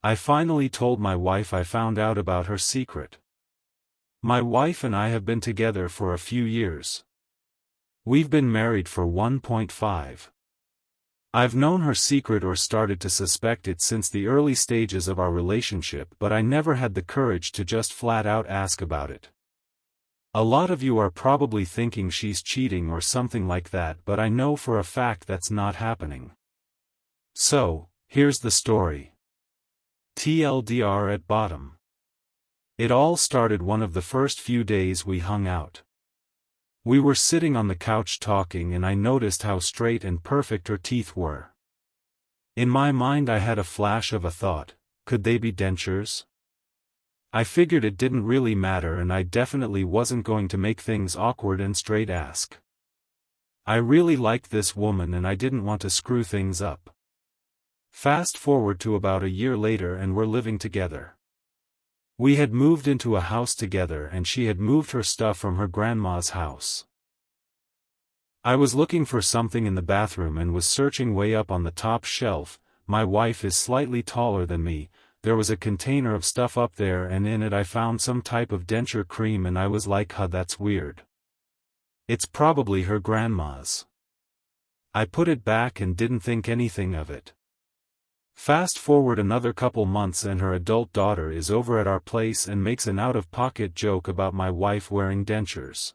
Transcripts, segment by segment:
I finally told my wife I found out about her secret. My wife and I have been together for a few years. We've been married for 1.5. I've known her secret or started to suspect it since the early stages of our relationship, but I never had the courage to just flat out ask about it. A lot of you are probably thinking she's cheating or something like that, but I know for a fact that's not happening. So, here's the story. TLDR at bottom. It all started one of the first few days we hung out. We were sitting on the couch talking and I noticed how straight and perfect her teeth were. In my mind I had a flash of a thought: could they be dentures? I figured it didn't really matter and I definitely wasn't going to make things awkward and straight ask. I really liked this woman and I didn't want to screw things up. Fast forward to about a year later and we're living together. We had moved into a house together and she had moved her stuff from her grandma's house. I was looking for something in the bathroom and was searching way up on the top shelf. My wife is slightly taller than me. There was a container of stuff up there and in it I found some type of denture cream and I was like, huh, that's weird. It's probably her grandma's. I put it back and didn't think anything of it. Fast forward another couple months and her adult daughter is over at our place and makes an out-of-pocket joke about my wife wearing dentures.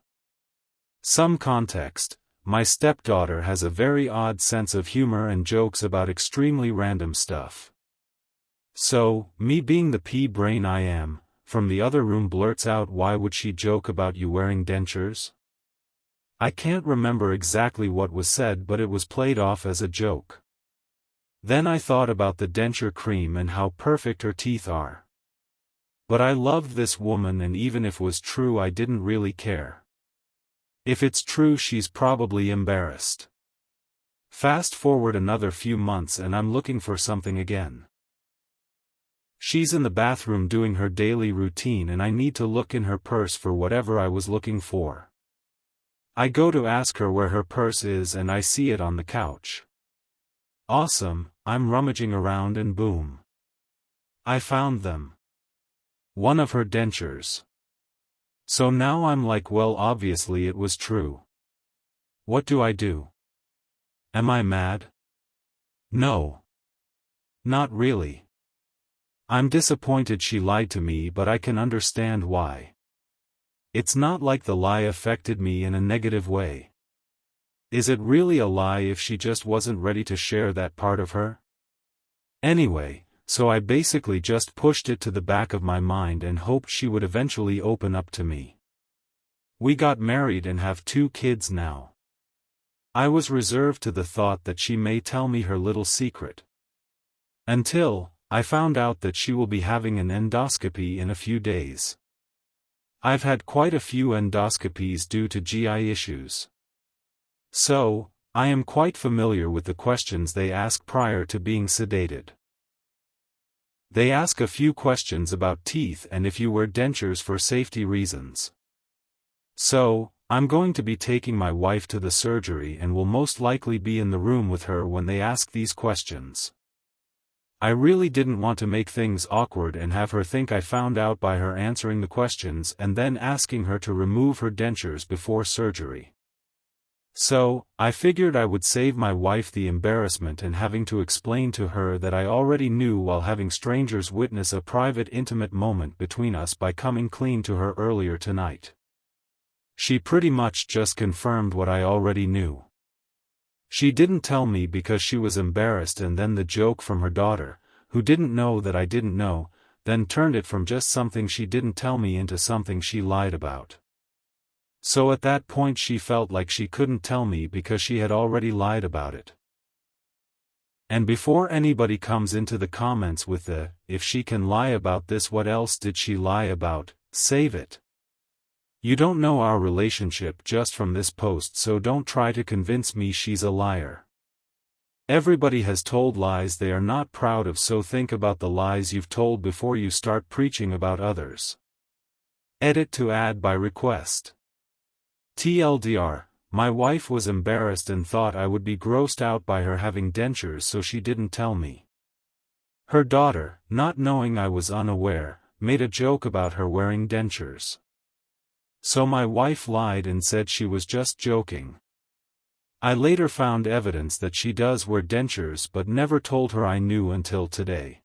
Some context: my stepdaughter has a very odd sense of humor and jokes about extremely random stuff. So, me being the pea-brain I am, from the other room blurts out, why would she joke about you wearing dentures? I can't remember exactly what was said, but it was played off as a joke. Then I thought about the denture cream and how perfect her teeth are. But I loved this woman and even if it was true I didn't really care. If it's true she's probably embarrassed. Fast forward another few months and I'm looking for something again. She's in the bathroom doing her daily routine and I need to look in her purse for whatever I was looking for. I go to ask her where her purse is and I see it on the couch. Awesome, I'm rummaging around and boom. I found them. One of her dentures. So now I'm like, well, obviously it was true. What do I do? Am I mad? No. Not really. I'm disappointed she lied to me, but I can understand why. It's not like the lie affected me in a negative way. Is it really a lie if she just wasn't ready to share that part of her? Anyway, so I basically just pushed it to the back of my mind and hoped she would eventually open up to me. We got married and have 2 kids now. I was reserved to the thought that she may tell me her little secret. Until I found out that she will be having an endoscopy in a few days. I've had quite a few endoscopies due to GI issues. So, I am quite familiar with the questions they ask prior to being sedated. They ask a few questions about teeth and if you wear dentures for safety reasons. So, I'm going to be taking my wife to the surgery and will most likely be in the room with her when they ask these questions. I really didn't want to make things awkward and have her think I found out by her answering the questions and then asking her to remove her dentures before surgery. So, I figured I would save my wife the embarrassment and having to explain to her that I already knew while having strangers witness a private intimate moment between us by coming clean to her earlier tonight. She pretty much just confirmed what I already knew. She didn't tell me because she was embarrassed, and then the joke from her daughter, who didn't know that I didn't know, then turned it from just something she didn't tell me into something she lied about. So at that point she felt like she couldn't tell me because she had already lied about it. And before anybody comes into the comments with the, if she can lie about this, what else did she lie about, save it. You don't know our relationship just from this post, so don't try to convince me she's a liar. Everybody has told lies they are not proud of, so think about the lies you've told before you start preaching about others. Edit to add by request. TLDR, my wife was embarrassed and thought I would be grossed out by her having dentures, so she didn't tell me. Her daughter, not knowing I was unaware, made a joke about her wearing dentures. So my wife lied and said she was just joking. I later found evidence that she does wear dentures but never told her I knew until today.